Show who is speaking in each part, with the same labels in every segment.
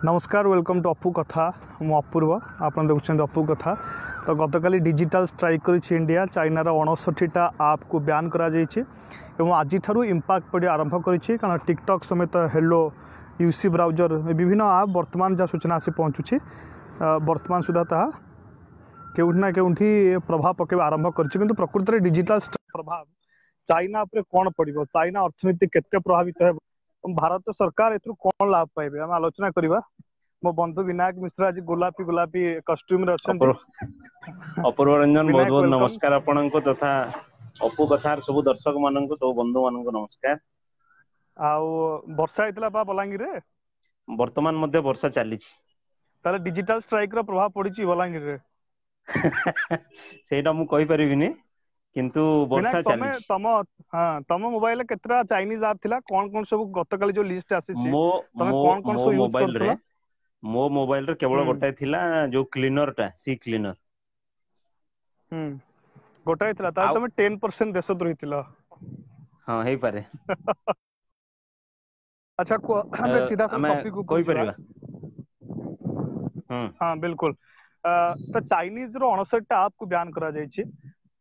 Speaker 1: नमस्कार welcome to अपू कथा मु अपूर्व आप देखुं अपू कथा। तो गतकाली डिजिटल स्ट्राइक करिछि इंडिया चाइनार 59टा आप को बैन करा जायछि एवं आज इम्पैक्ट पड़ी आरंभ करिछि कारण टिकटॉक समेत हेलो यूसी ब्राउजर विभिन्न आप वर्तमान जहाँ सूचना आसी पहुँचुछि वर्तमान सुधा ताहा केउठी ना केउठी प्रभाव पकेब आरंभ करिछि किंतु प्रकृत में डिजिटल प्रभाव चाइना पर कौन पड़ो चाइना अर्थनीति केते प्रभावित है भारत सरकार एथु कौन लाभ पाइबे हम आलोचना करबा। मो बंधु विनायक मिश्रा आज गोलापी गोलापी कॉस्ट्यूम रे अछंती।
Speaker 2: अपूर्व रंजन बहुत
Speaker 1: विनायक
Speaker 2: बहुत
Speaker 1: वेलकम।
Speaker 2: नमस्कार आपनको तथा अपू कथार सब दर्शक माननको तो बंधु माननको नमस्कार।
Speaker 1: आउ वर्षा हेतला बा बलांगीर रे
Speaker 2: वर्तमान मध्य वर्षा चली
Speaker 1: ताले डिजिटल स्ट्राइक रो प्रभाव पड़िछि बलांगीर रे
Speaker 2: सेटा मु कहि परिबिनी किंतु वर्षा
Speaker 1: विनायक तमे
Speaker 2: चली
Speaker 1: तम मोबाइल रे केतरा चाइनीज ऐप थिला कोन कोन सब गतकाली जो लिस्ट आसीछि
Speaker 2: मो
Speaker 1: तमे
Speaker 2: मो
Speaker 1: कोन कोन
Speaker 2: मो
Speaker 1: सब यूज
Speaker 2: मोबाइल रे
Speaker 1: करथला।
Speaker 2: केवल गोटाए थिला जो क्लीनर टा सी क्लीनर
Speaker 1: गोटाए थिला ताले
Speaker 2: आउ
Speaker 1: तमे 10% देशद्रोही थिला।
Speaker 2: हां हेई पारे
Speaker 1: अच्छा को हमें सीधा से
Speaker 2: आमे
Speaker 1: टॉपिक ऊपर
Speaker 2: कहि
Speaker 1: जीवा।
Speaker 2: परिबा।
Speaker 1: हाँ बिल्कुल तो चाइनीज रो 59टा आप को बैन करा जायछि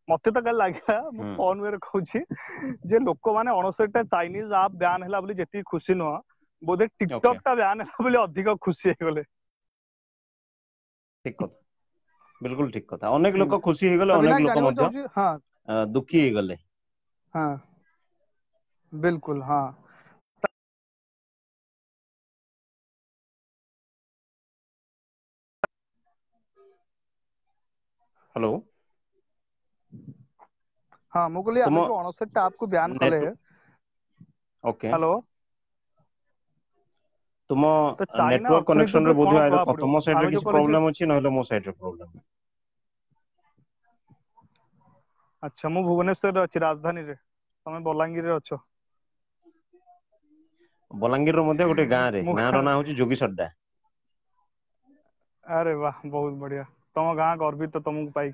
Speaker 1: मते तो गल लागला मु फोन वे कहूछि जे लोक माने 59टा चाइनीज आप बैन हला बोली जेती खुशी न बोधे
Speaker 2: ओके
Speaker 1: टिकटॉक टा बैन हला बोली अधिक खुशी हे गले।
Speaker 2: ठीक कथा बिल्कुल ठीक कथा अनेक लोक खुशी हे गले
Speaker 1: तो
Speaker 2: अनेक
Speaker 1: विनायक
Speaker 2: लोक
Speaker 1: जानिबो
Speaker 2: मध्य
Speaker 1: चाहूछि। हाँ
Speaker 2: दुखी हे गले।
Speaker 1: हाँ बिल्कुल हाँ
Speaker 2: हेलो
Speaker 1: हाँ मु कहली
Speaker 2: तुम
Speaker 1: आमे जो 59टा आप को बैन कले।
Speaker 2: नेट ओके
Speaker 1: हेलो
Speaker 2: तुम
Speaker 1: तो चाइना
Speaker 2: नेटवर्क
Speaker 1: अर्थनीति
Speaker 2: कनेक्शन रे
Speaker 1: ଉପରେ
Speaker 2: बोध
Speaker 1: कଣ
Speaker 2: है
Speaker 1: ପ୍ରଭାବ ପଡିବ
Speaker 2: तुम साइड रे
Speaker 1: ଆମେ ଯୋଉ
Speaker 2: किसी
Speaker 1: କହିଲେ
Speaker 2: प्रॉब्लम अछि नहले मो साइड रे प्रॉब्लम।
Speaker 1: अच्छा मु भुवनेश्वर रे अछि राजधानी रे तमे बलांगीर रे अछो।
Speaker 2: बलांगीर रो मध्ये गोटे
Speaker 1: मु
Speaker 2: गाँ रो ना होची जोगी सड्डा।
Speaker 1: अरे वाह बहुत बढ़िया तम गाँ गर्वित तो तुमको पाई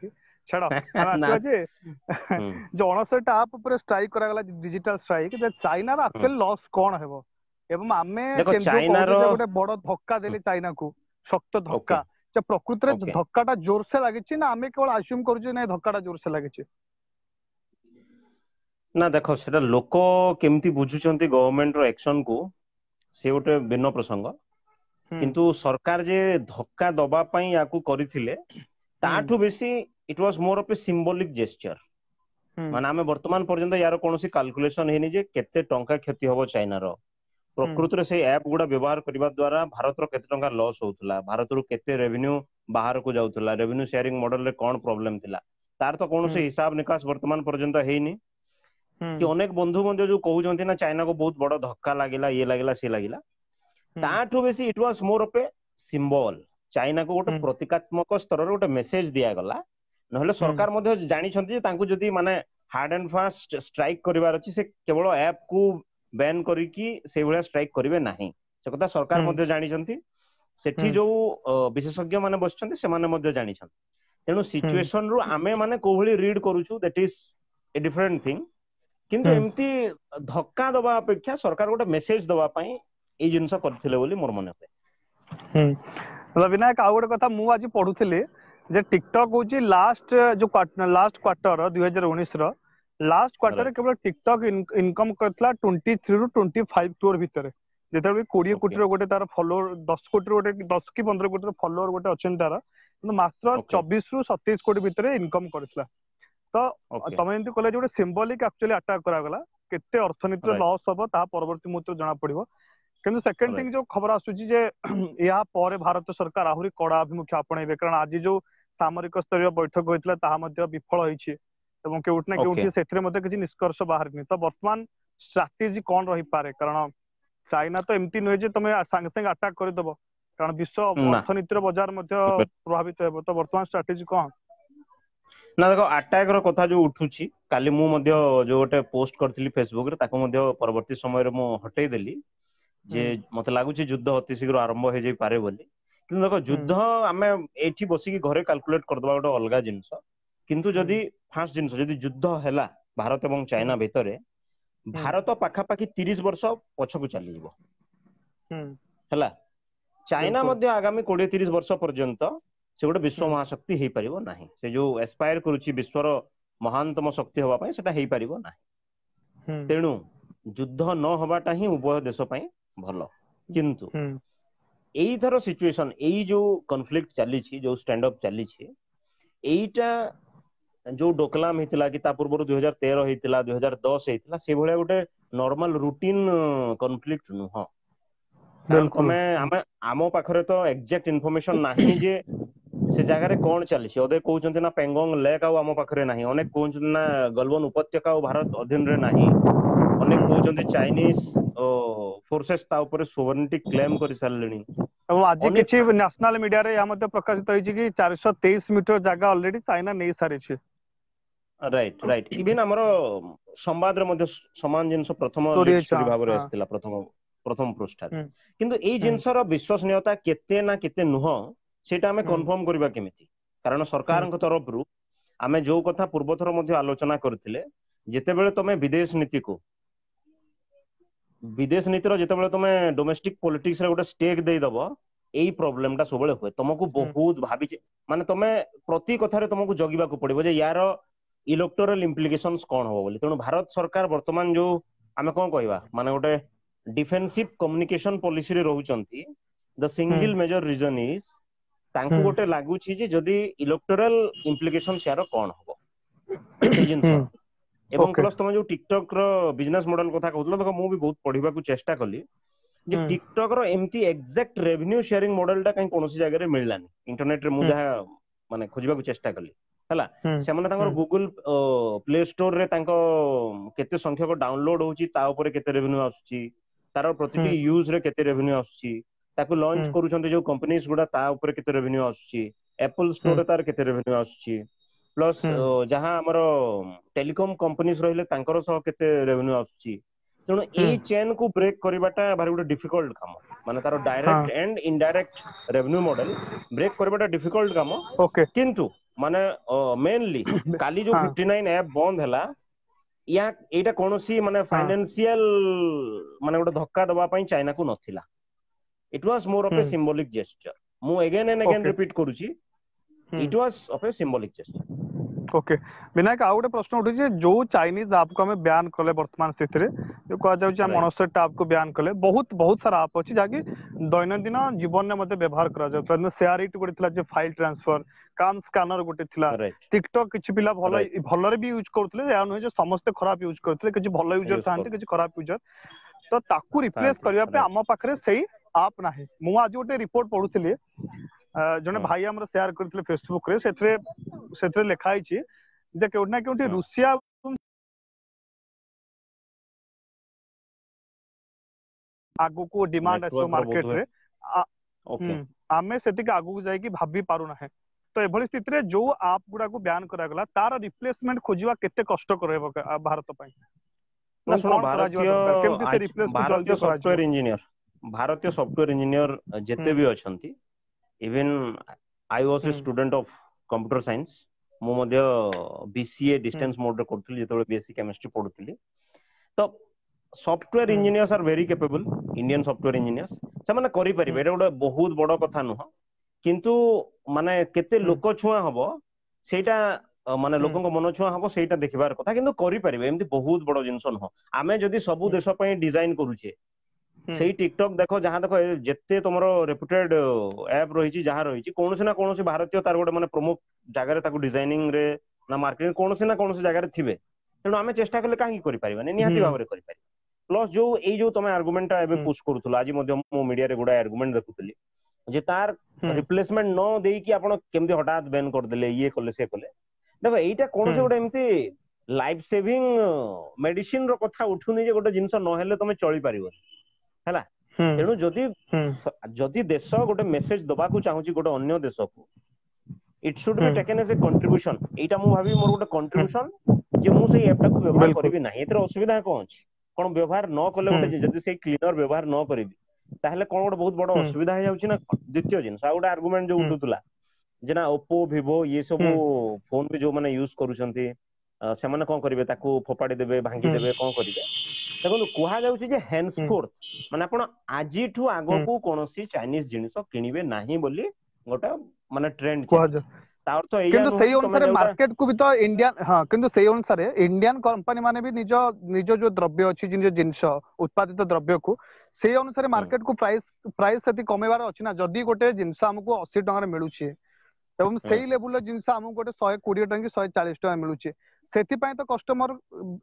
Speaker 1: छाड़ हम
Speaker 2: ना
Speaker 1: आसवा जे
Speaker 2: हम्म
Speaker 1: जो 59टा आप ऊपर स्ट्राइक करा गला डिजिटल स्ट्राइक जे चाइना रो
Speaker 2: हम्म
Speaker 1: एक्चुअल लॉस कोन हेबो एवं आमे
Speaker 2: देखो
Speaker 1: जो
Speaker 2: चाइना
Speaker 1: कहूजे
Speaker 2: रो
Speaker 1: जे गोटे बड़ धक्का देले चाइना को शक्त
Speaker 2: ओके
Speaker 1: धक्का जे प्रकृत रे
Speaker 2: ओके
Speaker 1: धक्काटा जोर से लागिछि ना आमे केवल अज्यूम करू जे नै धक्काटा जोर से लागिछि।
Speaker 2: ना देखो सेटा लोक केमती बुझुचंती गवर्नमेंट रो एक्शन को से गोटे भिन्न प्रसंग किंतु सरकार जे धक्का दबा पई याकू करथिले ताठू बेसी it was more of a symbolic gesture माने आमे वर्तमान पर्यंत यार कोनोसी कैलकुलेशन हेनी जे केते टंका क्षति होबो चाइना रो प्रकृत रे से ऐप गुडा व्यवहार करबा द्वारा भारत रो केते टंका लॉस होउतला भारत रो केते रेवेन्यू बाहर को जाउतला रेवेन्यू शेयरिंग मॉडल रे कोन प्रॉब्लम थिला तार तो कोनोसी हिसाब निकास वर्तमान पर्यंत हेनी कि अनेक बंधु मध्ये जो कहउजंती ना चाइना को बहुत बड़ धक्का लागिला ये लागिला से लागिला ताठू बेसी it was more of a symbol China को गोटे प्रतीकात्मक स्तर रे गोटे मेसेज दिया गला नहले सरकार मध्ये जानि छंती जे तांकु जदी माने हार्ड एंड फास्ट स्ट्राइक करिवार अछि से केवल ऐप को बैन करिकी से भलिया स्ट्राइक करिवे नाही से कथा सरकार मध्ये जानि छंती सेठी जो विशेषज्ञ माने बसछंती से माने मध्ये जानि छंती तेनु सिचुएशन रु आमे माने कोभली रीड करूछु that is a different thing किंतु एमती धक्का दबा अपेक्षा सरकार गोटे मेसेज दबा पई ए जिंस करथिले बोली मोर मन
Speaker 1: हुए। विनायक आउ गोटे कथा मु आज पढुथिली जे टिकटॉक होची लास्ट क्वार्टर 2019 रो लास्ट क्वार्टर केवल टिकटॉक इनकम करथला 23 रु 25 करोड़ भितर जेते 20 कोटी रो गोटे तार फॉलोअर 10 कोटी रो गोटे 10 की 15 कोटी रो फॉलोअर गोटे अछन तार मात्र 24 रु 27 कोटी भितर इनकम करथला। तो तमे एंती कहले जे सिंबॉलिक एक्चुअली अटैक करा गला केते अर्थनीति लॉस होबो ता परवर्ती मुहूर्त जना पड़िबो किंतु सेकंड थिंग जो खबर आसुची जे या पर भारत सरकार आहुरी कड़ा अभिमुख्य आपणेबे कारण आज जो सामरिक स्तरीय बैठक होइतला ताहा मध्ये विफल होइछि एवं केउठ ना केउठी सेथरे मध्ये किछि निष्कर्ष बाहरनी तो वर्तमान स्ट्रैटेजी कोन रही पारे कारण चाइना तो एमती नय जे तमे संग संग अटैक कर दबो कारण विश्व अर्थनीतिर बाजार मध्ये प्रभावित हेबो तो वर्तमान स्ट्रैटेजी कोन
Speaker 2: ना देखो अटैक रो कथा जो उठुची काली मु मध्ये जो गोटे पोस्ट करथिली फेसबुक रे ताको मध्ये परवर्ती समय रे मु हटेई देली जे मते लागुची युद्ध अति शीघ्र आरंभ हो जाई पारे बोली किंतु देखो युद्ध आमे एठी बसी की घरे कैलकुलेट कर दबा गोटे अलगा जिंस किंतु जदी फास्ट जिंस जदी युद्ध हैला भारत एवं चाइना भितरे भारत पाखा पाखी 30 वर्ष पछकु चली जिवो हैला ଚାଇନା
Speaker 1: बिल्कुल
Speaker 2: ମଧ୍ୟ ଆଗାମୀ 20-30 ବର୍ଷ ପର୍ଯ୍ୟନ୍ତ ସେ ଗୋଟେ ବିଶ୍ୱ ମହାଶକ୍ତି ହେଇପାରିବ ନାହିଁ। ସେ ଯୋଉ ଏସ୍ପାୟର କରୁଛି ବିଶ୍ୱର ମହାନତମ ଶକ୍ତି ହବା ପାଇଁ ସେଟା ହେଇପାରିବ ନାହିଁ। ତେଣୁ ଯୁଦ୍ଧ ନ ହବାଟା ହିଁ ଉଭୟ ଦେଶ ପାଇଁ ଭଲ। କିନ୍ତୁ ଏଇଥର ସିଚୁଏସନ ଏଇ ଯୋଉ କନଫ୍ଲିକ୍ଟ ଚାଲିଛି ଯୋଉ ଷ୍ଟାଣ୍ଡ ଅପ୍ ଚାଲିଛି ଏଇଟା ଯୋଉ ଡୋକଲାମ ହେଇଥିଲା କି ତା ପୂର୍ବରୁ 2013 ହେଇଥିଲା 2010 ହେଇଥିଲା ସେଇଭଳିଆ ଗୋଟେ ନର୍ମାଲ ରୁଟିନ କନଫ୍ଲିକ୍ଟ ନୁହଁ। କାରଣ
Speaker 1: बिल्कुल
Speaker 2: ତମେ ଆମେ ଆମ ପାଖରେ ତ ଏକ୍ଜାକ୍ଟ ଇନଫର୍ମେସନ ନାହିଁ ଯେ ସେ ଜାଗାରେ କଣ ଚାଲିଛି। ଅଧେ କହୁଛନ୍ତି ନା ପେଙ୍ଗୋଙ୍ଗ ଲେକ୍ ଆଉ ଆମ ପାଖରେ ନାହିଁ, ଅନେକ କହୁଛନ୍ତି ନା ଗଲୱାନ ଉପତ୍ୟକା ଆଉ ଭାରତ ଅଧୀନରେ ନାହିଁ, ଅନେକ କହୁଛନ୍ତି ଚାଇନିଜ ଫୋର୍ସେସ ତା ଉପରେ ସୋଭରେନିଟି କ୍ଲେମ କରି ସାରିଲେଣି।
Speaker 1: और आज
Speaker 2: ଅନେକ
Speaker 1: किसी नेशनल मीडिया रे या मध्य प्रकाशित होइछि कि 423 मीटर जगह ऑलरेडी चाइना नहीं सारी छी।
Speaker 2: ରାଇଟ ରାଇଟ ଇଭେନ ଆମର ସମ୍ବାଦରେ ମଧ୍ୟ ସମାନ ଜିନିଷ ପ୍ରଥମ ଲିଡ୍ ଷ୍ଟୋରି ଭାବରେ
Speaker 1: हाँ
Speaker 2: ଆସିଥିଲା ପ୍ରଥମ ପୃଷ୍ଠାରେ।
Speaker 1: हम्म
Speaker 2: କିନ୍ତୁ ଏଇ
Speaker 1: हम्म
Speaker 2: ଜିନିଷର ବିଶ୍ୱସନୀୟତା କେତେ ନା କେତେ ନୁହଁ ସେଇଟା ଆମେ
Speaker 1: हम्म
Speaker 2: କନଫର୍ମ କରିବା କେମିତି? କାରଣ ସରକାରଙ୍କ ତରଫରୁ ଆମେ ଯୋଉ କଥା ପୂର୍ବଥର ମଧ୍ୟ ଆଲୋଚନା କରିଥିଲେ, ଯେତେବେଳେ ତମେ ବିଦେଶ ନୀତିର ଯେତେବେଳେ ତମେ ଡୋମେଷ୍ଟିକ ପଲିଟିକ୍ସ ରେ ଗୋଟେ ଷ୍ଟେକ୍ ଦେଇଦବ ଏଇ ପ୍ରୋବ୍ଲେମ ଟା ସବୁବେଳେ ହୁଏ। ତମକୁ ବହୁତ ଭାବିଛି ମାନେ ତମେ ପ୍ରତି କଥାରେ ତମକୁ ଜଗିବାକୁ ପଡିବ ଯେ ୟାର ଇଲେକ୍ଟୋରାଲ ଇମ୍ପ୍ଲିକେସନ୍ସ କଣ ହବ ବୋଲି। ତେଣୁ ଭାରତ ସରକାର ବର୍ତ୍ତମାନ ଯୋଉ ଆମେ କଣ କହିବା ମାନେ ଗୋଟେ ଡିଫେନ୍ସିଭ କମ୍ୟୁନିକେସନ ପଲିସିରେ ରହୁଛନ୍ତି। ଦ ସିଙ୍ଗଲ ମେଜର ରିଜନ ଇଜ ତାଙ୍କୁ ଗୋଟେ ଲାଗୁଛି ଯେ ଯଦି ଇଲେକ୍ଟୋରାଲ ଇମ୍ପ୍ଲିକେସନ୍ସ ୟାର କଣ ହବ ସେଇ ଜିନିଷର। ଏବଂ
Speaker 1: ओके
Speaker 2: ପ୍ଲସ ତମେ ଯୋଉ ଟିକଟକ ର ବିଜନେସ ମଡେଲ କଥା କହୁଥିଲ ଦେଖ ମୁଁ ବି ବହୁତ ପଢିବାକୁ ଚେଷ୍ଟା କଲି ଯେ ଟିକଟକ ର ଏମିତି ଏକ୍ସାକ୍ଟ ରେଭିନ୍ୟୁ ସେୟାରିଂ ମଡେଲ ଟା କାହିଁ କୌଣସି ଜାଗାରେ ମିଳିଲାନି। ଇଣ୍ଟରନେଟରେ ମୁଁ ଯାହା ମାନେ ଖୋଜିବାକୁ ଚେଷ୍ଟା କଲି ହେଲା, ସେମାନେ ତାଙ୍କର ଗୁଗୁଲ ପ୍ଲେ ଷ୍ଟୋର ରେ ତାଙ୍କ କେତେ ସଂଖ୍ୟକ ଡାଉନଲୋଡ ହଉଛି ତା ଉପରେ କେତେ ରେଭିନ୍ୟୁ ଆସୁଛି, ତାର ପ୍ରତିଟି ୟୁଜ ରେ କେତେ ରେଭିନ୍ୟୁ ଆସୁଛି, ତାକୁ ଲଞ୍ଚ କରୁଛନ୍ତି ଯୋଉ କମ୍ପାନିଜ ଗୁଡା ତା ଉପରେ କେତେ ରେଭିନ୍ୟୁ ଆସୁଛି, ଆପଲ ଷ୍ଟୋରରେ ତାର କେତେ ରେଭିନ୍ୟୁ ଆସୁଛି, ପ୍ଲସ ଯାହା ଆମର ଟେଲିକମ କମ୍ପାନିଜ ରହିଲେ ତାଙ୍କର ସହ କେତେ ରେଭିନ୍ୟୁ ଆସୁଛି। ତେଣୁ ଏଇ ଚେନ୍ କୁ ବ୍ରେକ୍ କରିବାଟା ଭାରି ଗୋଟେ ଡିଫିକଲ୍ଟ କାମ। ମାନେ ତାର ଡାଇରେକ୍ଟ
Speaker 1: हाँ
Speaker 2: and indirect revenue model break କରିବାଟା ଡିଫିକଲ୍ଟ କାମ।
Speaker 1: ओके
Speaker 2: କିନ୍ତୁ ମାନେ ମେନଲି କାଲି ଯୋଉ
Speaker 1: हाँ
Speaker 2: 59 ଆପ ବନ୍ଦ ହେଲା ଏଇଟା କୌଣସି ମାନେ
Speaker 1: हाँ
Speaker 2: ଫାଇନାନ୍ସିଆଲ ମାନେ ଗୋଟେ ଧକ୍କା ଦବା ପାଇଁ ଚାଇନାକୁ ନଥିଲା। It was more of a symbolic gesture. ମୁଁ again and again
Speaker 1: okay
Speaker 2: repeat କରୁଛି, it was of a symbolic gesture.
Speaker 1: Okay Vinayak आउ गोटे प्रश्न उठी जो चाइनीज आप को हमें बयान कले वर्तमान स्थिति रे जो कह जाउछि
Speaker 2: राइट
Speaker 1: मॉन्स्टर आप को बयान कले बहुत बहुत सारा आप अछि जाकि दैनंदिन जीवन में मते व्यवहार करा जाउ शेयर इट गोटे थिला जे फाइल ट्रांसफर काम स्कैनर गोटे थिला
Speaker 2: राइट
Speaker 1: टिकटॉक किछि पिला भलो
Speaker 2: राइट
Speaker 1: भलो रे भी यूज करथले या नहे जे समस्त खराब यूज करथले किछि भलो यूजर
Speaker 2: यूज
Speaker 1: थांते
Speaker 2: करू
Speaker 1: किछि खराब यूजर तो ताकू रिप्लेस
Speaker 2: थांती
Speaker 1: करबा पे
Speaker 2: राइट
Speaker 1: आम पाखरे सेही आप नाही। मु आज गोटे रिपोर्ट पढुथली जने
Speaker 2: हाँ
Speaker 1: भाई हमर शेयर करथले फेसबुक रे सेथरे लेखा आइछि जे केउट ना केउटी
Speaker 2: हाँ
Speaker 1: रूसिया आगु को डिमांड आसो
Speaker 2: नेटवर्क रो बोध
Speaker 1: मार्केट
Speaker 2: हुए
Speaker 1: रे
Speaker 2: ओके
Speaker 1: आमे सेतिक आगु जाई कि भाबी पारु नाही। तो एभली स्थिति रे जो आप गुडा को बैन करा गला तार रिप्लेसमेंट खोजिबा केते कष्ट करबो भारत पई
Speaker 2: ना
Speaker 1: तो
Speaker 2: सुनो
Speaker 1: कोन करा जिवा दरकार केमति से रिप्लेस को
Speaker 2: भारतीय
Speaker 1: जल्दी करा जिवो।
Speaker 2: सॉफ्टवेयर इंजीनियर जेते भी अछंती even I was a
Speaker 1: hmm
Speaker 2: student of computer science. मु मध्य बीसीए
Speaker 1: हम्म
Speaker 2: डिस्टेंस मोड रे करथली जेतबे बीएससी केमिस्ट्री पढुथली। तो software
Speaker 1: hmm
Speaker 2: engineers are very capable Indian software engineers से माने करि परिबे एटा गोटे बहुत बड़ कथा नुह। किंतु माने केते
Speaker 1: हम्म
Speaker 2: लोक छुआ हबो सेटा माने
Speaker 1: हम्म
Speaker 2: लोकଙ୍କ मन छुआ हबो सेटा देखिबार कथा किंतु करि परिबे एमती बहुत बड़ जिंस नुह। आमे जदि सब देश पई डिजाइन करूछे सेही टिकटॉक देखो जहां देखो जेते तुमरो रेपुटेड ऐप रहिछि जहां रहिछि कोनोसी ना कोनोसी भारतीय तार गोटे माने प्रमुख जगह ताको डिजाइनिंग रे ना मार्केटिंग कोनोसी ना कोनोसी जगह रे थिबे। तेणु आमे चेष्टा कले काहे करि परिबानी निहाती भाबरे करि परिबा। प्लस जो एई जो तमे आर्गुमेंट टा एबे पुश करूथुला आज मध्य मो मीडिया रे गुडा आर्गुमेंट देखुथली जे तार रिप्लेसमेंट न देकी आपण केमती हठात बैन कर देले ये कले से कले। देखो एईटा कोनोसी गोटे एमती लाइफ सेविंग मेडिसिन रो कथा उठुनी जे गोटे जिंस न हेले तमे चली परिबो हैला। तेणु जदि जदि देश गोटे मेसेज दबा को चाहूची गोटे अन्य देश को it should be taken as a contribution. एटा मु भाबी मोर गोटे कंट्रीब्यूशन जे मु सेई ऐप टा को व्यवहार
Speaker 1: बिल्कुल
Speaker 2: करिवि नाही। एतर असुविधा कोन अछि कोन व्यवहार न कले गोटे जदि सेई क्लीनर व्यवहार न करिवि ताहले कोन गोटे बहुत बड़ असुविधा हो जाउची ना। द्वितीय जिंस आ गोटे आर्गुमेंट जो उठुतला जे ना ओप्पो विवो ये सब फोन भी जो माने यूज करूछंती से माने कोन करिवे ताकू फोपाडी देबे भांगी देबे कोन करिवे। देखो कुहा जाउछि जे henceforth माने आपण आजिठू आगो कोनोसी चाइनीज जिनिस किनिबे नाही बोली गोटा माने ट्रेंड चली ता अर्थ एया
Speaker 1: किंतु
Speaker 2: नुह
Speaker 1: सही
Speaker 2: कि तमे
Speaker 1: अनुसार
Speaker 2: जोटा
Speaker 1: मार्केट को भी तो इंडियन हाँ किंतु सही अनुसार इंडियन कंपनी माने भी निज निज जो द्रव्य अछि निज जिंस उत्पादित द्रव्य को सही अनुसार मार्केट को प्राइस प्राइस सेति कमेबार अछि ना जदी गोटे जिंस हमको 80 टଙ୍କା रे मिलुछि एवं सही लेवल रे जिंस हमको गोटे 120 टଙ୍କା कि 140 टଙ୍କା मिलुछि सेति पय तो कस्टमर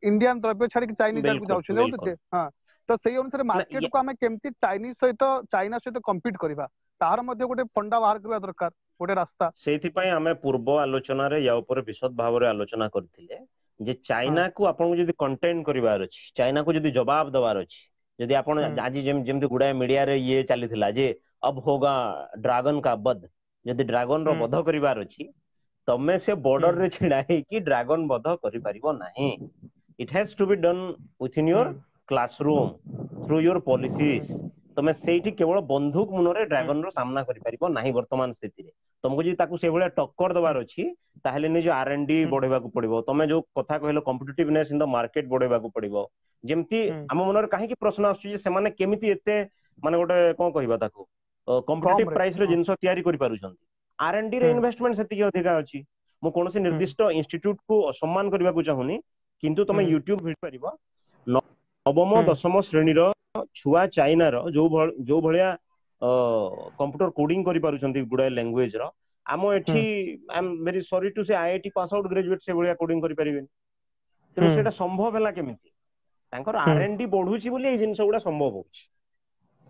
Speaker 1: इंडियन द्रव्य छाड़ी कि चाइनीज को
Speaker 2: बिल्कुल
Speaker 1: जाउछि
Speaker 2: बिल्कुल
Speaker 1: हां तो सही अनुसार मार्केट को हमें केमती चाइनीज सहित चाइना सहित कम्पीट करबा तार मध्ये गोटे फंडा बाहर करबा दरकार गोटे रास्ता
Speaker 2: सेति पय हमें पूर्व आलोचना रे या ऊपर विशद भाव रे आलोचना करथिले जे चाइना को आपन जदी कंटेन करिवार अछि चाइना को जदी जवाब दवार अछि जदी आपन आज जेमति गुडा मीडिया रे ये चलीथिला जे अब होगा ड्रैगन का वध जदी ड्रैगन रो वध करिवार अछि तमे से बॉर्डर रे छिड़ा हे कि ड्रैगन वध करि परिबो नाही it has to be done within your classroom through your policies तमे सेठी केवल बंदूक मुनरे ड्रैगन रो सामना करि परिबो नाही वर्तमान स्थिति रे तुमको जदी ताकू से भले टक्कर दबार अछि ताहेले निज R&D बढ़ेबा को पड़िबो तमे जो कथा कहलो कॉम्पिटिटिवनेस इन द मार्केट बढ़ेबा को पड़िबो जेमति हम मनर काहे कि प्रश्न आछी जे से माने केमिति एते माने गोटे कोन कहिबा ताकू कॉम्पिटिटिव प्राइस रे जिंस तयारी करि पारुछन R&D रे इन्वेस्टमेंट सेति अधिका अछि मु कोनोसी निर्दिष्ट इंस्टीट्यूट को असम्मान करबा को चाहुनी किंतु तमे यूट्यूब भिड परिबो नवम दशम श्रेणी रो छुआ चाइना रो जो भलिया कंप्यूटर कोडिंग करि पारुछन्ती गुडा लैंग्वेज रो आमो एठी I am very sorry to say IIT pass out graduate से भलिया कोडिंग करि परिबेन तेनु सेटा संभव हला केमिति तांकर R&D बढ़ुची बोली ए जिंस गुडा संभव होछि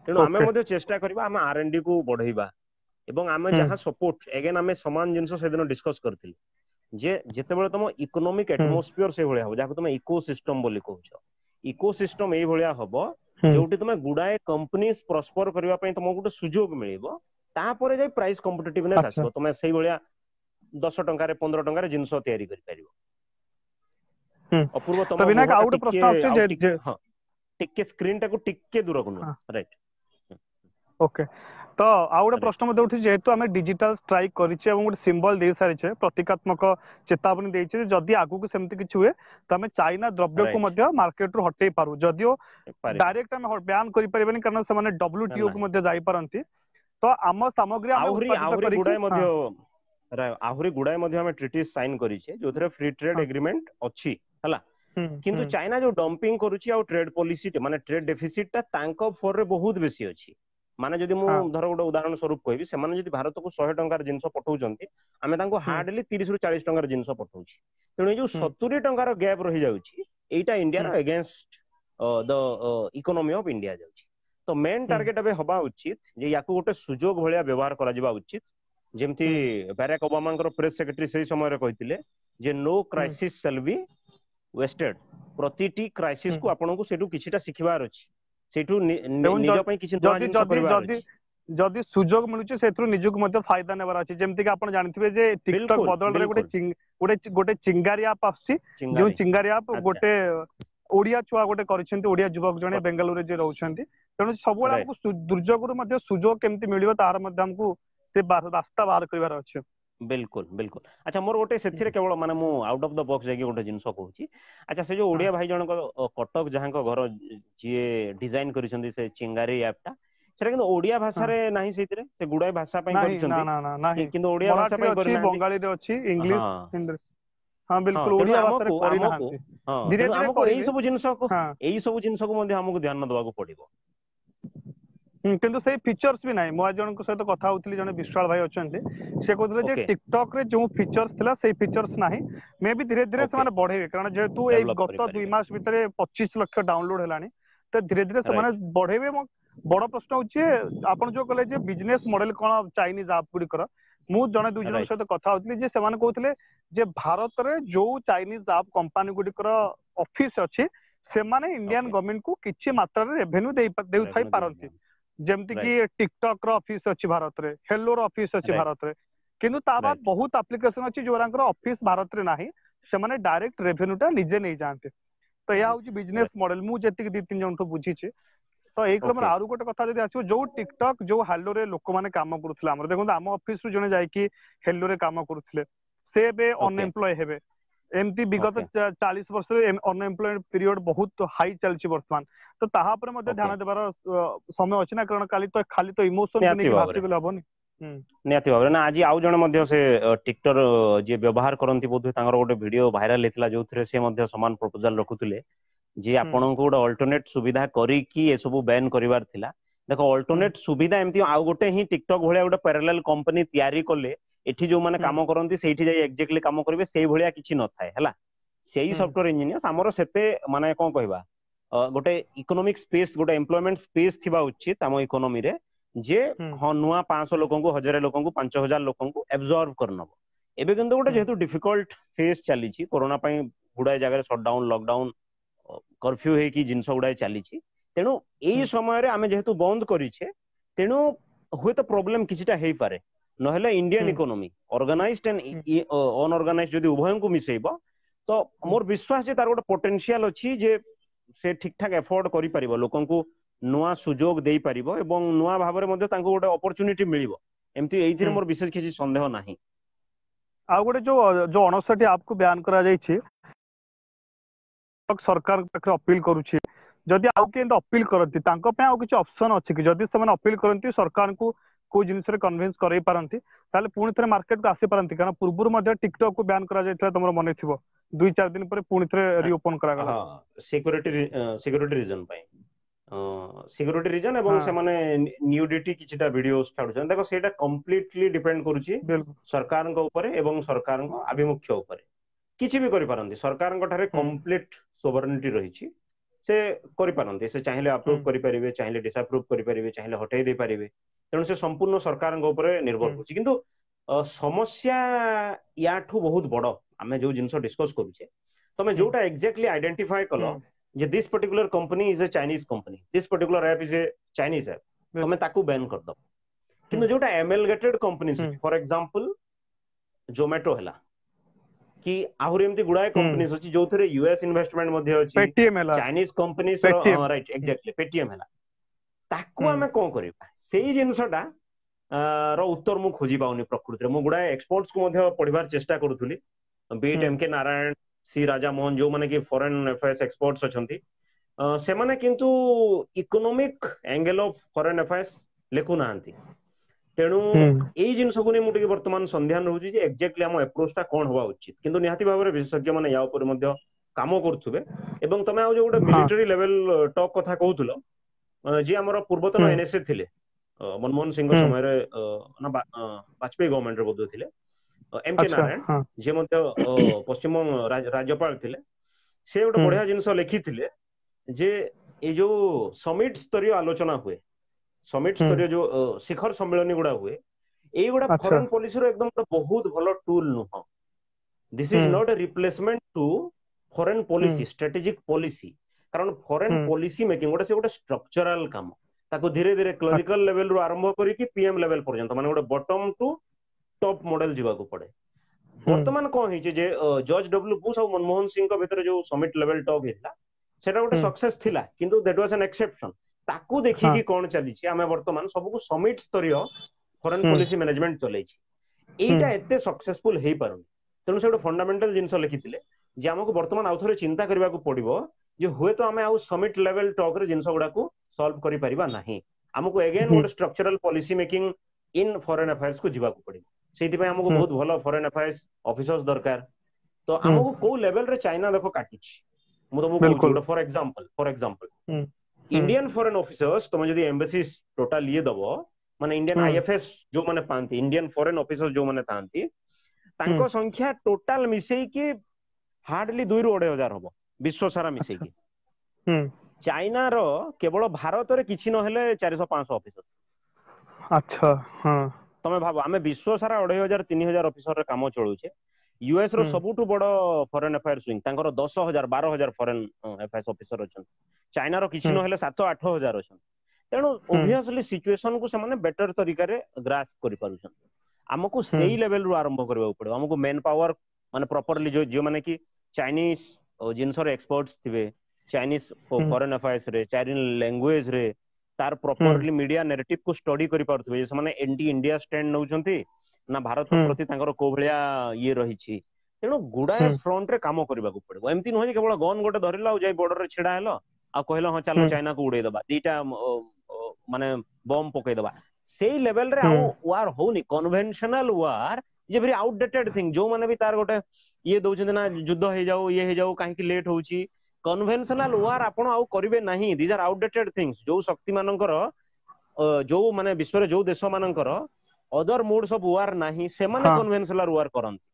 Speaker 2: तेनु आमे मध्ये चेष्टा करबा आमे R&D को बढ़ेबा एवं आमे जहां सपोर्ट अगेन आमे समान जिंस से दिन डिस्कस करथिल जे जेते बेले तम इकोनॉमिक एटमॉस्फियर से भलिया हो जाको तम इकोसिस्टम बोली कहउछ इकोसिस्टम ए भलिया हबो जोटी तमे गुडाए कंपनीज प्रॉस्पर करबा पय तम गुटे सुजोग मिलिबो तापरे जे प्राइस कॉम्पिटिटिवनेस आसबो तमे सेही भलिया 10 टंका रे 15 टंका रे जिंस तयारी करि परिबो अपूर्व तम
Speaker 1: विनायक आउट प्रश्न आछे जे
Speaker 2: हां टिके स्क्रीन टाको टिके दूर कनु राइट
Speaker 1: ओके तो आउ गोटे प्रश्न मते उठी जेहेतु आमे डिजिटल स्ट्राइक करिचे एवं गोटे सिंबल दे सारिचे प्रतीकात्मक चेतावनी देइचे जदि आगु को सेमति किछ हुए त आमे चाइना द्रव्य को मध्य मार्केट रो हटेई पारु जदियो डायरेक्ट आमे बैन करि परिबेनी कारण से माने WTO को मध्य जाई परंती तो आम सामग्री आमे उत्पादित करि
Speaker 2: गुडाय मध्य आहुरी गुडाय मध्य आमे ट्रीटीज साइन करिचे जोथरे फ्री ट्रेड एग्रीमेंट अछि हला किंतु चाइना जो डंपिंग करूची आ ट्रेड पॉलिसी माने ट्रेड डेफिसिट ता तांको फोर रे बहुत बेसी अछि माने जदि मु धर गोटे उदाहरण स्वरूप कहबी से माने जदि भारत को 100 टंकार जिंस पठाउचंती आमे तांको हार्डली 30 रु 40 टंकार जिंस पठाउची तेनु जो 70 टंकार गैप रहि जाउची एटा इंडिया रो against the economy of India जाउची तो मेन टार्गेट अबे हबा उचित जे याको गोटे सुजोग भलिया व्यवहार करा जिबा उचित जेमति बाराक ओबामा प्रेस सेक्रेटरी सही समय रे कहिथिले जे no crisis shall be wasted प्रतिटी क्राइसिस को आपन को सेटू किछिटा सिखिबार अछि सेटू निज पय किछि नया जिंस करबार अछि
Speaker 1: जदि सुजोग मिलुची सेथरु निजुक मध्य फायदा नेबार अछि जेमति कि आपण जानथिबे जे टिकटॉक बदल रे गोटे चिंगारी ऐप आछि जो चिंगारी ऐप गोटे ओडिया छुआ गोटे करिसेंती ओडिया युवक जने बेंगलुरु जे रहउछंती तेनु सबुळे हमकु दुर्जोगरु मध्य सुजोग केमति मिलिबो तार मध्य हमकु से रास्ता बाहर करिवार अछि
Speaker 2: बिल्कुल बिल्कुल अच्छा मोर गोटे सेथिरे केवल माने मु आउट ऑफ द बॉक्स जाके गोटे जिंस कहूची अच्छा से जो ओडिया भाई जन को कटक जहां को घर जे डिजाइन करिसेंती से चिंगारी ऐप टा सेटा किंतु ओडिया भाषा रे नाही सेथिरे से गुडाय भाषा पय करिसेंती
Speaker 1: ना ना नाही
Speaker 2: किंतु ओडिया भाषा पय करि नाही
Speaker 1: बंगाली रे अछि इंग्लिश हिंदी हां बिल्कुल ओडिया भाषा रे करि नाहंती
Speaker 2: धीरे धीरे हमको एई सब जिंस को मध्ये हमको ध्यान देबा को पड़िबो
Speaker 1: किंतु से फीचर्स भी नाही मो जन को सहित कथा होतली जने विश्वाल भाई अछंती से कहतले जे टिकटॉक रे जो फीचर्स थिला से फीचर्स नाही मे भी धीरे धीरे से माने बढ़ेबे कारण जेतु ए गत 2 मास भीतर 25 लाख डाउनलोड हेलानी तो धीरे धीरे से माने बढ़ेबे बड़ प्रश्न होचे आपण जो कहले जे बिजनेस मॉडल कोन चाइनीज ऐप गुडी कर मु जने दुई जन सहित कथा होतली जे से माने कहतले जे भारत रे जो चाइनीज ऐप कंपनी गुडी कर ऑफिस अछि से माने इंडियन गवर्नमेंट को किछि मात्रा रे रेवेन्यू देउ थाई पारंती जेमति कि टिकटॉक रो ऑफिस अछि भारत रे हेलो रो ऑफिस अछि भारत रे किंतु ता बाद बहुत एप्लीकेशन अछि जोरांकर ऑफिस भारत रे नाही से माने डायरेक्ट रेवेन्यू टा निजे नै जानते तो या होची बिजनेस मॉडल मु जेति 2-3 जन तो बुझी छी तो एक नंबर आरु गोटे कथा जदि आछो जो टिकटॉक जो हेलो रे लोक माने काम करूथला हमर देखो हम ऑफिस रु जने जाय कि हेलो रे काम करूथले से बे अनएम्प्लॉय हेबे एमती विगत
Speaker 2: ओके
Speaker 1: 40 वर्ष अनएम्प्लॉयमेंट पीरियड बहुत हाई चलछि वर्तमान तो ताहा पर मध्ये
Speaker 2: ओके
Speaker 1: ध्यान देबार समय अछि ना कारण खाली तो इमोशन को
Speaker 2: निहाती
Speaker 1: नेकी
Speaker 2: भाବରେ
Speaker 1: भाबछि हबनी।
Speaker 2: निहाती भाବରେ ना आज आउ जणे ମଧ୍ୟ से टिकटर जे व्यवहार करନ୍ତି बोध तांगर गोटे वीडियो भाइराल हेतला जोथरे से ମଧ୍ୟ समान प्रपोजल रखुतले जे आपनको गोटे अल्टरनेट सुविधा करिकी ए सब बैन करिवार थिला देखो अल्टरनेट सुविधा एमती आउ गोटे ही टिकटॉक भलिया गोटे पैरेलल कंपनी तयारी कले एठी जो माने काम करନ୍ତି सेठी जाई एक्जेक्टली काम करिवे सेही भलिया किछि न थाए हला सेही सॉफ्टवेयर इंजीनियर हमरो सेते माने कोन कहबा गोटे इकोनॉमिक स्पेस गोटे एम्प्लॉयमेंट स्पेस थिबा उचित आम इकोनॉमी रे जे हाँ नुआ 500 लोक 1000 लोक 5000 लोक एब्जॉर्व करनब एबे किंतु गोटे जेहेतु डिफिकल्ट फेज चली कोरोना गुड़ाए जगह सटडाउन लॉकडाउन कर्फ्यू है कि जिनस गुड़ाए चली तेणु यही समय आम जेहेतु बंद करिछे तेणु हुए तो प्रोब्लेम किछिटा हेई पारे नहेले Indian economy organised and unorganised जदि उभय को मिसेइबो तो मोर विश्वास जे तार गोटे पोटेंशियल अछि जे से ठीक ठाक एफोर्ड करि परिबो लोकंकु नुआ सुजोग देई परिबो एवं नुआ भाबरे मध्ये तांको गोटे अपॉर्चुनिटी मिलिबो एमती एइथिरे मोर विशेष किछि संदेह नाही।
Speaker 1: आ गोटे जो जो 59 आपको बयान करा जायछि सरकार पाखे अपील करूछि जदि आउ के अपील करती तांको पे आउ किछि ऑप्शन अछि कि जदि से अपील करती सरकार को कोई जिनिस रे कन्विंस करई पारंती ताले पुणी थे मार्केट को आसी पारंती कारण पूर्व मध्ये टिकटॉक को बैन करा जायथिला तमरो मने थिबो 2-4 दिन पर पुणी थे रीओपन करा गला
Speaker 2: हां सिक्योरिटी रीजन पई सिक्योरिटी रीजन एवं से माने न्यूडिटी किछिटा वीडियोस छाडुछन देखो सेटा कंप्लीटली डिपेंड करूछि सरकार को ऊपर एवं सरकार को आभिमुख्य ऊपर किछि भी करि पारंती सरकार को ठारे कंप्लीट सोवरेनिटी रहिछि से करि पारंती से चाहिले अप्रूव करि परिबे चाहिले डिसअप्रूव करि परिबे चाहिले हटै दे परिबे तेणु से संपूर्ण सरकार को ऊपर निर्भर करूछि किंतु समस्या याठू बहुत बड़ आमे जो जिंस डिस्कस करूछे तमे जोटा एक्जेक्टली आइडेंटिफाई कलो जे this particular company is a Chinese company this particular app is a Chinese app तमे ताकू बैन कर दो किंतु जोटा amalgamated companies for example Zomato हला कि आहुरी एमती गुडाय कंपनीज अछि जोथरे यूएस इन्वेस्टमेंट मध्ये अछि
Speaker 1: पेटीएम हला
Speaker 2: Chinese companies right exactly Paytm हला ताकू हमें कोन करबा सेही जिंसटा रो उत्तर मु खोजी पाउनी प्रकृति रे मु गुडाय एक्सपर्ट्स को मध्ये पढिबार चेष्टा करूथुली बीट एमके नारायण सी राजा मोहन जो माने कि फॉरेन अफेयर्स एक्सपर्ट्स अछंती से माने किंतु economic angle of foreign affairs लेखु नांती तेणु एई जिंस को नै मु टिके वर्तमान संध्यान रहउची जे एक्जेक्टली हम अप्रोच ता कोन होबा उचित किंतु निहाती भाबरे विशेषज्ञ माने या ऊपर मध्ये काम करथुबे एवं तमे आ जो गोटे मिलिटरी लेवल टॉक कथा कहउथुलो जे हमर पूर्वतन एनएसए थिले मनमोहन सिंह समय रे ना वाजपेयी गवर्नमेंट रे बोध थिले एमके नारायण जे मध्ये पश्चिम राज्यपाल थिले से गोटे बढ़िया जिंस लिखिथिले जे ए जो समिट स्तरीय आलोचना हुए समिट स्तरीय जो शिखर सम्मेलन गुड़ा हुए ए गुड़ा फॉरेन पॉलिसी रो एकदम बहुत भलो टूल नुह this is not a replacement to foreign policy strategic policy कारण फॉरेन पॉलिसी मेकिंग गोटे से गोटे स्ट्रक्चरल काम ताको धीरे धीरे क्लरिकल लेवल रो आरंभ करी कि पीएम लेवल पर्यंत माने गोटे बॉटम टू टॉप मॉडल जीवा को पड़े वर्तमान कोन हिचे जे जॉर्ज डब्ल्यू बुश और मनमोहन सिंह के भीतर जो समिट लेवल टॉक हेला सेटा गोटे सक्सेस थिला किंतु दैट वाज एन एक्सेप्शन ताकू देखि कि कोन चली छि हमें वर्तमान सब को समिट स्तरीय फॉरेन पॉलिसी मैनेजमेंट चलै छि एटा एते सक्सेसफुल हेई पारुन तेनु से गोटे फंडामेंटल जिंस लिखिथिले जे हमको वर्तमान आउथरे चिंता करबा को पड़िबो जे हुए तो हमें आउ समिट लेवल टॉक रे जिंस गुडा को सॉल्व करि परिबा नाही हमको अगेन गोटे structural policy making in foreign affairs को जीवा को पड़िबो सेति पय हमको बहुत भलो फॉरेन अफेयर्स ऑफिसर्स दरकार तो हमको को लेवल रे चाइना देखो काटी छि मु तो मु कहू for example Indian foreign officers तुम जदि एम्बेसीज टोटल ये दबो माने इंडियन आईएफएस जो माने पांती इंडियन फॉरेन ऑफिसर्स जो माने तांती तांको संख्या टोटल मिसेई कि हार्डली 2 ରୁ 2.5 हबो विश्व सारा मिसेई कि चाइना रो केवल भारत रे किछि न हेले 400-500 ऑफिसर
Speaker 1: अच्छा हां
Speaker 2: तमे भाबो हमें विश्व सारा 2,500-3,000 ऑफिसर रे काम चलुचे यूएस रो सबुटु बड़ फॉरेन अफेयर्स विंग तांकर 10,000-12,000 फॉरेन अफेयर्स ऑफिसर अछन चाइना रो किछि न हेले 7-8,000 अछन तेणु ऑब्वियसली सिचुएशन को से माने बेटर तरीका रे ग्रास्प करि पारुछन हमको सेही लेवल रो आरंभ करबा पड़ो हमको मेन पावर माने प्रॉपर्ली जो माने कि चाइनीज जिनसर एक्सपर्ट्स थिबे चाइनीज फॉरेन अफेयर्स रे चाइनीज लैंग्वेज रे तार प्रॉपर्ली मीडिया नैरेटिव को स्टडी करि पारथबे जे माने एंटी इंडिया स्टैंड नउचंती ना भारत प्रति तांकर को भलिया ये रही छी ତେଣୁ ଗୁଡାଏ ଫ୍ରଣ୍ଟ ରେ କାମ କରିବାକୁ ପଡିବ। ଏମିତି ନୁହେଁ ଯେ କେବଳ ଗନ୍ ଗୋଟେ ଧରିଲ ଆଉ ଯାଇ ବର୍ଡର ରେ ଛିଡା ହେଲ ଆଉ କହିଲ ହଁ ଚାଲ ଚାଇନାକୁ ଉଡେଇଦବା, ଦିଟା ମାନେ ବମ୍ ପକେଇଦବା। ସେଇ ଲେଭେଲ ରେ ଆଉ ୱାର ହଉନି। କନଭେନସନାଲ ୱାର ଯେ ଭେରି ଆଉଟଡେଟେଡ ଥିଙ୍ଗ, ଯୋଉମାନେ ବି ତାର ଗୋଟେ ଇଏ ଦଉଛନ୍ତି ନା ଯୁଦ୍ଧ ହେଇଯାଉ ଇଏ ହେଇଯାଉ କାହିଁକି ଲେଟ୍ ହଉଛି, କନଭେନସନାଲ ୱାର ଆପଣ ଆଉ କରିବେ ନାହିଁ। ଦିଜ ଆର ଆଉଟଡେଟେଡ ଥିଙ୍ଗସ। ଯୋଉ ଶକ୍ତି ମାନଙ୍କର ଯୋଉ ମାନେ ବିଶ୍ୱରେ ଯୋଉ ଦେଶ ମାନଙ୍କର ଅଦର ମୁଡ୍ସ ଅଫ ୱାର ନାହିଁ, ସେମାନେ କନଭେନସନାଲ ୱାର କରନ୍ତି।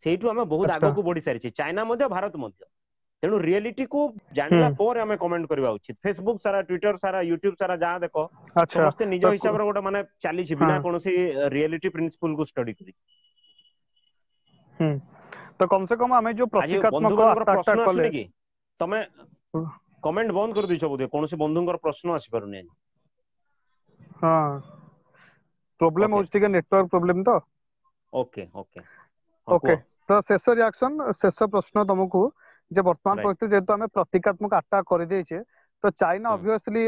Speaker 2: ସେଇଠୁ ଆମେ ବହୁତ
Speaker 1: ଆଚ୍ଛା
Speaker 2: ଆଗକୁ ବଢି ସାରିଛି, ଚାଇନା ମଧ୍ୟ ଭାରତ ମଧ୍ୟ। ତେଣୁ ରିଏଲିଟି କୁ ଜାଣିଲା ପରେ ଆମେ କମେଣ୍ଟ କରିବା ଉଚିତ। ଫେସବୁକ୍ ସାରା, ଟ୍ୱିଟର ସାରା, ୟୁଟ୍ୟୁବ ସାରା ଯାହା ଦେଖ
Speaker 1: ଆଚ୍ଛା
Speaker 2: ସମସ୍ତେ ନିଜ
Speaker 1: ତ
Speaker 2: ହିସାବରେ ଗୋଟେ ମାନେ ଚାଲିଛି ବିନା କୌଣସି ରିଏଲିଟି ପ୍ରିନ୍ସିପଲ କୁ ଷ୍ଟଡି କରି।
Speaker 1: ତ କମ ସେ କମ ଆମେ ଯୋଉ
Speaker 2: ଆଜି
Speaker 1: ପ୍ରତୀକାତ୍ମକ
Speaker 2: ବନ୍ଧୁ ମାନଙ୍କର
Speaker 1: ଆଟାକ୍ ଟା
Speaker 2: ପ୍ରଶ୍ନ
Speaker 1: କଲେ
Speaker 2: ଆସୁନି କି? ତମେ କମେଣ୍ଟ ବନ୍ଦ କରିଦେଇଛ ବୋଧେ, କୌଣସି ବନ୍ଧୁଙ୍କର ପ୍ରଶ୍ନ ଆସିପାରୁନି ଆଜି।
Speaker 1: ହଁ ପ୍ରୋବ୍ଲେମ
Speaker 2: ଓକେ
Speaker 1: ହଉଛି ଟିକେ ନେଟୱାର୍କ ପ୍ରୋବ୍ଲେମ ତ।
Speaker 2: ଓକେ ଓକେ ହଁ
Speaker 1: ଓକେ
Speaker 2: କୁହ।
Speaker 1: ତ ଶେଷ ରିଆକ୍ସନ, ଶେଷ ପ୍ରଶ୍ନ ତମକୁ ଯେ ବର୍ତ୍ତମାନ
Speaker 2: ରାଇଟ୍।
Speaker 1: ପରିସ୍ଥିତି ଯେହେତୁ ଆମେ ପ୍ରତୀକାତ୍ମକ ଆଟାକ୍ କରିଦେଇଛେ, ତ ଚାଇନା ଅବଭିୟସଲି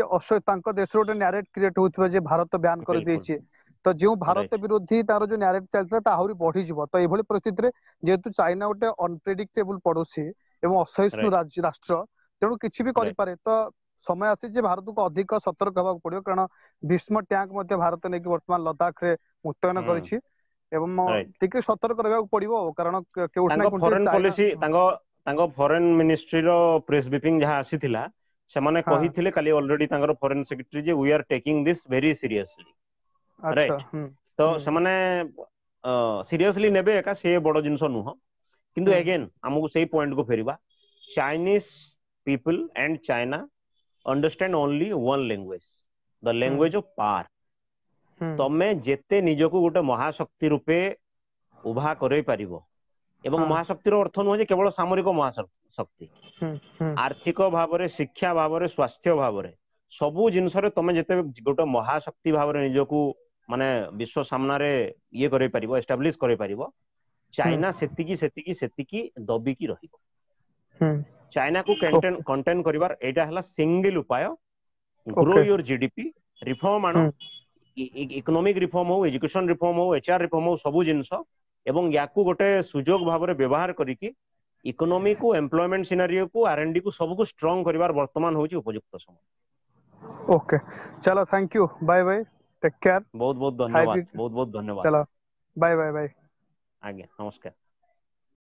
Speaker 1: ତାଙ୍କ ଦେଶରେ ଗୋଟେ ନ୍ୟାରେଟ କ୍ରିଏଟ ହଉଥିବା ଯେ ଭାରତ ବ୍ୟାନ
Speaker 2: ବିଲକୁଲ
Speaker 1: କରିଦେଇଛି, ତ ଯେଉଁ ଭାରତ
Speaker 2: ରାଇଟ୍
Speaker 1: ବିରୋଧୀ ତାର ଯୋଉ ନ୍ୟାରେଟ ଚାଲିଥିଲା ତା ଆହୁରି ବଢିଯିବ। ତ ଏଇଭଳି ପରିସ୍ଥିତିରେ ଯେହେତୁ ଚାଇନା ଗୋଟେ ଅନପ୍ରେଡିକ୍ଟେବୁଲ ପଡୋଶୀ ଏବଂ ଅସହିଷ୍ଣୁ
Speaker 2: ରାଇଟ୍
Speaker 1: ରାଷ୍ଟ୍ର, ତେଣୁ କିଛି ବି
Speaker 2: ରାଇଟ୍
Speaker 1: କରିପାରେ। ତ ସମୟ ଆସିଛି ଯେ ଭାରତକୁ ଅଧିକ ସତର୍କ ହେବାକୁ ପଡିବ, କାରଣ ଭୀଷ୍ମ ଟ୍ୟାଙ୍କ ମଧ୍ୟ ଭାରତ ନେଇକି ବର୍ତ୍ତମାନ ଲଦାଖରେ ମୁତୟନ କରିଛି ଏବଂ
Speaker 2: ରାଇଟ୍।
Speaker 1: ଟିକେ ସତର୍କ ରହିବାକୁ ପଡିବ ଆଉ, କାରଣ କୋଉଠି ନା
Speaker 2: ତାଙ୍କ
Speaker 1: କୋଉଠି
Speaker 2: ଫରେନ
Speaker 1: ଚାଇନା
Speaker 2: ପଲିସି, ତାଙ୍କ ଫରେନ ମିନିଷ୍ଟ୍ରିର ପ୍ରେସ ବ୍ରିଫିଂ ଯାହା ଆସିଥିଲା, ସେମାନେ
Speaker 1: ହଁ
Speaker 2: କହିଥିଲେ କାଲି ଅଲରେଡି ତାଙ୍କର ଫରେନ ସେକ୍ରେଟାରୀ ଯେ we are taking this very seriously.
Speaker 1: ଆଚ୍ଛା
Speaker 2: ରାଇଟ୍। ତ ସେମାନେ ସିରିୟସଲି ନେବେ ଏକା ସେ ବଡ ଜିନିଷ ନୁହଁ। କିନ୍ତୁ ଏଗେନ ଆମକୁ ସେଇ ପଏଣ୍ଟକୁ ଫେରିବା, Chinese people and China understand only one language, the language of power. ତମେ ଯେତେ ନିଜକୁ ଗୋଟେ ମହାଶକ୍ତି ରୂପେ ଉଭା କରେଇ ପାରିବ, ଏବଂ ମହାଶକ୍ତିର ଅର୍ଥ ନୁହଁ ଯେ କେବଳ ସାମରିକ ମହାଶକ୍ତି, ଆର୍ଥିକ ଭାବରେ, ଶିକ୍ଷା ଭାବରେ, ସ୍ୱାସ୍ଥ୍ୟ ଭାବରେ, ସବୁ ଜିନିଷରେ ତମେ ଯେତେ ଗୋଟେ ମହାଶକ୍ତି ଭାବରେ ନିଜକୁ ମାନେ ବିଶ୍ୱ ସାମ୍ନାରେ ଇଏ କରେଇ ପାରିବ, ଏଷ୍ଟାବ୍ଲିଶ କରେଇ ପାରିବ, ଚାଇନା ସେତିକି ସେତିକି ସେତିକି ଦବିକି ରହିବ। ଚାଇନାକୁ କଣ୍ଟେନ କରିବାର ଏଇଟା ହେଲା ସିଙ୍ଗଲ ଉପାୟ, grow
Speaker 1: okay
Speaker 2: your GDP, reform ଆଣ, ଇକୋନୋମିକ ରିଫର୍ମ ହଉ, ଏଜୁକେସନ ରିଫର୍ମ ହଉ, ଏଚଆର ରିଫର୍ମ ହଉ, ସବୁ ଜିନିଷ, ଏବଂ ୟାକୁ ଗୋଟେ ସୁଯୋଗ ଭାବରେ ବ୍ୟବହାର କରିକି ଇକୋନୋମିକୁ, ଏମ୍ପ୍ଲୟମେଣ୍ଟ ସିନାରିଓକୁ, ଆରଏନଡି କୁ ସବୁକୁ ଷ୍ଟ୍ରଙ୍ଗ କରିବାର ବର୍ତ୍ତମାନ ହଉଛି ଉପଯୁକ୍ତ ସମୟ।
Speaker 1: ओके चलो thank you bye bye take care
Speaker 2: बहुत बहुत
Speaker 1: खाई पी
Speaker 2: धन्यवाद, बहुत बहुत धन्यवाद।
Speaker 1: चलो बाय बाय बाय।
Speaker 2: आज्ञा नमस्कार।